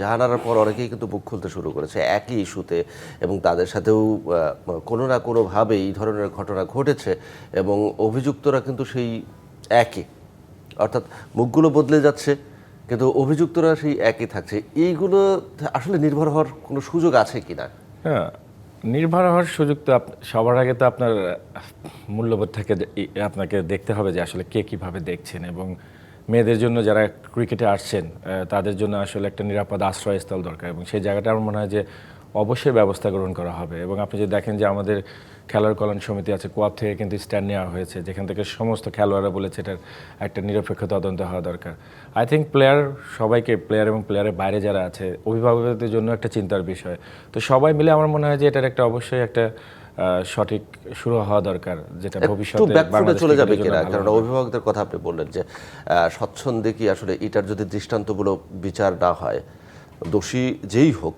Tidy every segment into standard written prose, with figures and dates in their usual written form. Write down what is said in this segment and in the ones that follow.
জাহানারার পর অনেকেই কিন্তু মুখ খুলতে শুরু করেছে একই ইস্যুতে এবং তাদের সাথেও কোনো না কোনোভাবে এই ধরনের ঘটনা ঘটেছে এবং অভিযুক্তরা কিন্তু সেই একই, অর্থাৎ মুখগুলো বদলে যাচ্ছে কিন্তু অভিযুক্তরা সেই একই থাকছে। এইগুলো আসলে নির্ভর হওয়ার কোনো সুযোগ আছে কিনা? হ্যাঁ, নির্ভর হওয়ার সুযোগ তো সবার আগে তো আপনার মূল্যবোধ থেকে আপনাকে দেখতে হবে যে আসলে কে কিভাবে দেখছেন, এবং মেয়েদের জন্য যারা ক্রিকেটে আসছেন তাদের জন্য আসলে একটা নিরাপদ আশ্রয়স্থল দরকার, এবং সেই জায়গাটা আমার মনে হয় যে অবশ্যই ব্যবস্থা গ্রহণ করা হবে। এবং আপনি যদি দেখেন যে আমাদের খেলোয়াড় কল্যাণ সমিতি আছে, কোয়াব থেকে কিন্তু স্ট্যান্ড নেওয়া হয়েছে, যেখান থেকে সমস্ত খেলোয়াড়রা বলেছে এটার একটা নিরপেক্ষ তদন্ত হওয়া দরকার। আই থিঙ্ক সবাইকে প্লেয়ার এবং প্লেয়ারের বাইরে যারা আছে অভিভাবকদের জন্য একটা চিন্তার বিষয়। তো সবাই মিলে আমার মনে হয় যে এটার একটা অবশ্যই একটা সঠিক শুরু হওয়া দরকার, যেটা ভবিষ্যতে বাংলাদেশ চলে যাবে কিনা, কারণ অভিভাবকদের কথা আপনি বললেন যে স্বচ্ছন্দে কি আসলে এটার যদি দৃষ্টান্তগুলো বিচার না হয়, দোষী যেই হোক,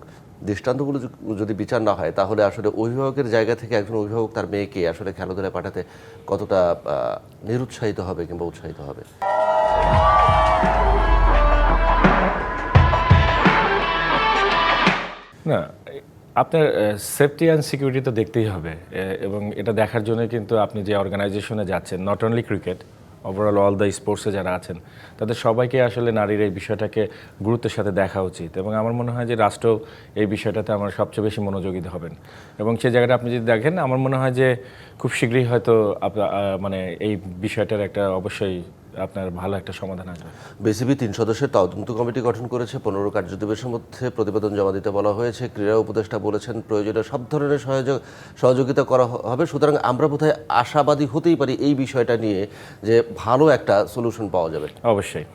দৃষ্টান্তগুলো যদি বিচার না হয়, তাহলে আসলে অভিভাবকের জায়গা থেকে একজন অভিভাবক তার মেয়েকে আসলে খেলাধুলায় পাঠাতে কতটা নিরুৎসাহিত হবে কিংবা উৎসাহিত হবে? না, আপনার সেফটি অ্যান্ড সিকিউরিটি তো দেখতেই হবে, এবং এটা দেখার জন্য কিন্তু আপনি যে অর্গানাইজেশনে যাচ্ছেন, not only cricket, overall all the স্পোর্টসে যারা আছেন তাদের সবাইকে আসলে নারীর এই বিষয়টাকে গুরুত্বের সাথে দেখা উচিত। এবং আমার মনে হয় যে রাষ্ট্র এই বিষয়টাতে আমার সবচেয়ে বেশি মনোযোগী হবেন, এবং সেই জায়গাটা আপনি যদি দেখেন আমার মনে হয় যে খুব শীঘ্রই হয়তো মানে এই বিষয়টার একটা অবশ্যই আপনার ভালো একটা সমাধান আসবে। বিসিবি ৩ সদস্যের তদন্ত কমিটি গঠন করেছে। ১৫ কার্যদিবসের মধ্যে প্রতিবেদন জমা দিতে বলা হয়েছে। ক্রীড়া উপদেষ্টা বলেছেন প্রয়োজনে সব ধরনের সহযোগিতা করা হবে। সুতরাং আমরা বোধহয় আশাবাদী হতেই পারি এই বিষয়টা নিয়ে যে ভালো একটা সলিউশন পাওয়া যাবে। অবশ্যই।